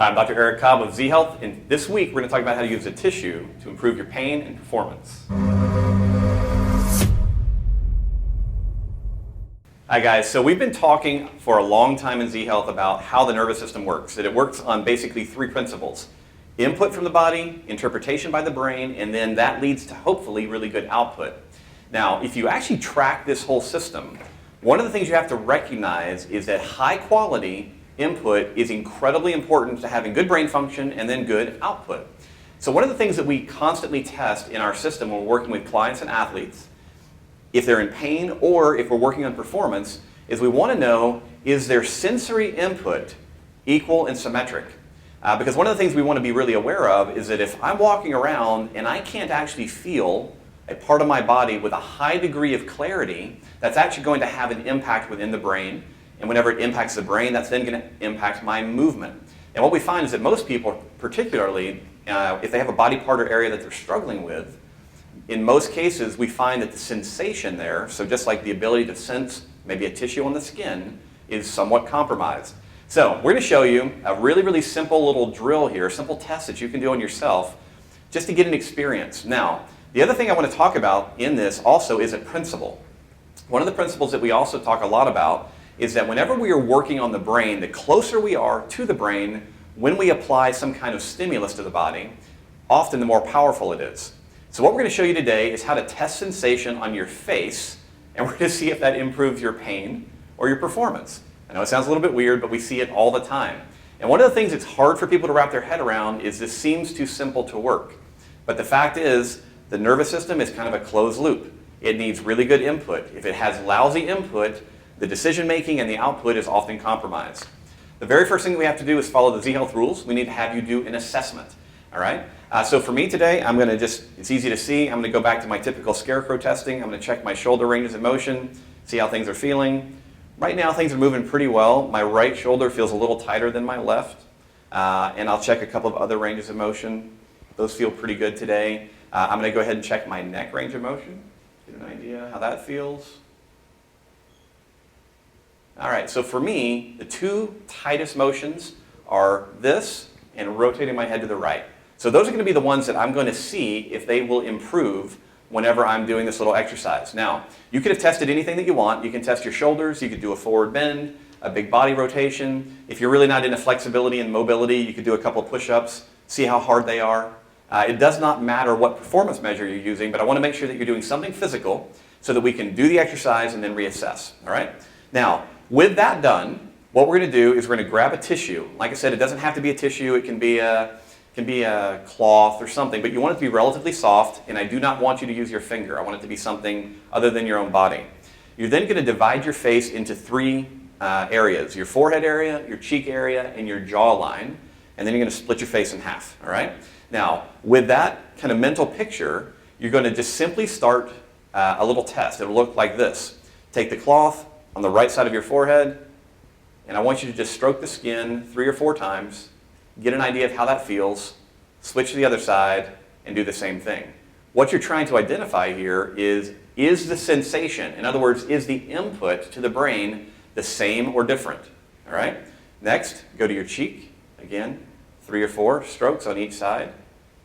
I'm Dr. Eric Cobb of Z Health, and this week we're going to talk about how to use a tissue to improve your pain and performance. Hi guys, so we've been talking for a long time in Z Health about how the nervous system works, that it works on basically three principles. Input from the body, interpretation by the brain, and then that leads to hopefully really good output. Now, if you actually track this whole system, one of the things you have to recognize is that high quality input is incredibly important to having good brain function and then good output. So one of the things that we constantly test in our system when we're working with clients and athletes, if they're in pain or if we're working on performance, is we want to know, is their sensory input equal and symmetric? Because one of the things we want to be really aware of is that if I'm walking around and I can't actually feel a part of my body with a high degree of clarity, that's actually going to have an impact within the brain. And whenever it impacts the brain, that's then going to impact my movement. And what we find is that most people, particularly if they have a body part or area that they're struggling with, in most cases we find that the sensation there, so just like the ability to sense maybe a tissue on the skin, is somewhat compromised. So we're going to show you a really, really simple little drill here, a simple test that you can do on yourself just to get an experience. Now, the other thing I want to talk about in this also is a principle. One of the principles that we also talk a lot about is that whenever we are working on the brain, the closer we are to the brain when we apply some kind of stimulus to the body, often the more powerful it is. So what we're going to show you today is how to test sensation on your face, and we're going to see if that improves your pain or your performance. I know it sounds a little bit weird, but we see it all the time. And one of the things that's hard for people to wrap their head around is this seems too simple to work. But the fact is, the nervous system is kind of a closed loop. It needs really good input. If it has lousy input, the decision making and the output is often compromised. The very first thing we have to do is follow the Z Health rules. We need to have you do an assessment. All right? So for me today, I'm going to it's easy to see. I'm going to go back to my typical Scarecrow testing. I'm going to check my shoulder ranges of motion, see how things are feeling. Right now, things are moving pretty well. My right shoulder feels a little tighter than my left. And I'll check a couple of other ranges of motion. Those feel pretty good today. I'm going to go ahead and check my neck range of motion, get an idea how that feels. All right, so for me, the two tightest motions are this and rotating my head to the right. So those are going to be the ones that I'm going to see if they will improve whenever I'm doing this little exercise. Now, you could have tested anything that you want. You can test your shoulders, you could do a forward bend, a big body rotation. If you're really not into flexibility and mobility, you could do a couple push-ups, see how hard they are. It does not matter what performance measure you're using, but I want to make sure that you're doing something physical so that we can do the exercise and then reassess. All right? Now, with that done, what we're going to do is we're going to grab a tissue. Like I said, it doesn't have to be a tissue. It can be a cloth or something, but you want it to be relatively soft, and I do not want you to use your finger. I want it to be something other than your own body. You're then going to divide your face into three areas: your forehead area, your cheek area, and your jawline, and then you're going to split your face in half. All right? Now, with that kind of mental picture, you're going to just simply start a little test. It'll look like this. Take the cloth on the right side of your forehead, and I want you to just stroke the skin 3 or 4 times, get an idea of how that feels, switch to the other side, and do the same thing. What you're trying to identify here is the sensation, in other words, is the input to the brain the same or different? All right? Next, go to your cheek. Again, 3 or 4 strokes on each side.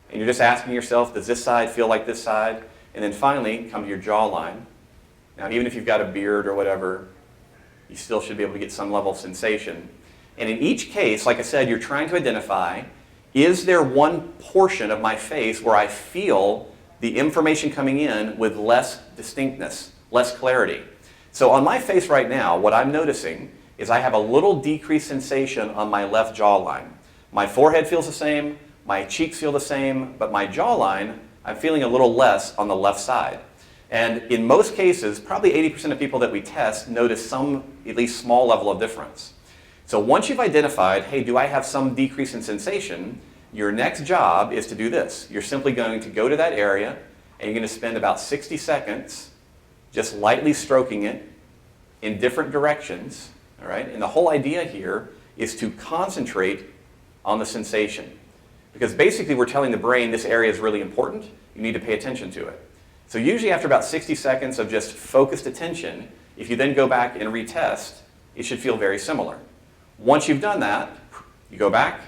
And you're just asking yourself, does this side feel like this side? And then finally, come to your jawline. Now, even if you've got a beard or whatever, you still should be able to get some level of sensation. And in each case, like I said, you're trying to identify, is there one portion of my face where I feel the information coming in with less distinctness, less clarity? So on my face right now, what I'm noticing is I have a little decreased sensation on my left jawline. My forehead feels the same, my cheeks feel the same, but my jawline, I'm feeling a little less on the left side. And in most cases, probably 80% of people that we test notice some, at least small level of difference. So once you've identified, hey, do I have some decrease in sensation, your next job is to do this. You're simply going to go to that area, and you're going to spend about 60 seconds just lightly stroking it in different directions. All right? And the whole idea here is to concentrate on the sensation. Because basically we're telling the brain this area is really important, you need to pay attention to it. So usually after about 60 seconds of just focused attention, if you then go back and retest, it should feel very similar. Once you've done that, you go back,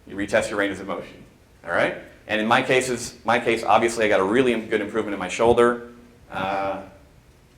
You retest your ranges of motion. All right? And in my case, obviously, I got a really good improvement in my shoulder.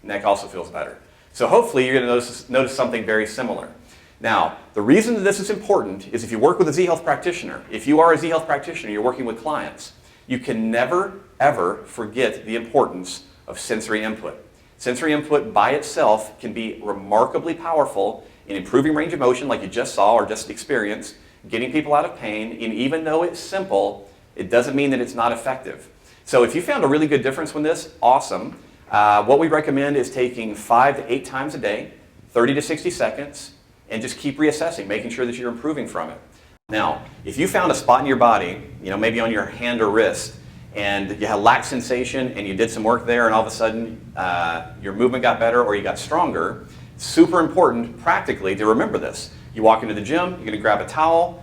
Neck also feels better. So hopefully, you're going to notice something very similar. Now, the reason that this is important is if you work with a Z-Health practitioner, if you are a Z-Health practitioner, you're working with clients, you can never, ever forget the importance of sensory input. Sensory input by itself can be remarkably powerful in improving range of motion like you just saw or just experienced, getting people out of pain, and even though it's simple, it doesn't mean that it's not effective. So if you found a really good difference with this, awesome. What we recommend is taking 5 to 8 times a day, 30 to 60 seconds, and just keep reassessing, making sure that you're improving from it. Now, if you found a spot in your body, maybe on your hand or wrist, and you had lax sensation and you did some work there and all of a sudden your movement got better or you got stronger, super important practically to remember this. You walk into the gym, you're going to grab a towel,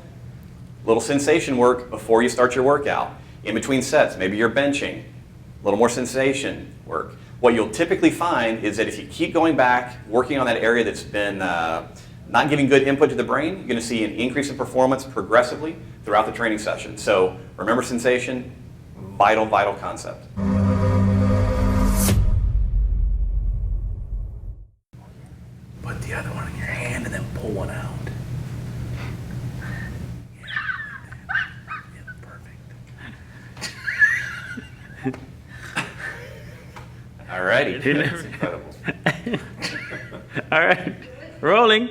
little sensation work before you start your workout. In between sets, maybe you're benching, a little more sensation work. What you'll typically find is that if you keep going back, working on that area that's been not giving good input to the brain, you're going to see an increase in performance progressively throughout the training session. So remember sensation, vital, vital concept. Put the other one in your hand and then pull one out. Yeah, perfect. All righty. That's incredible. All right, rolling.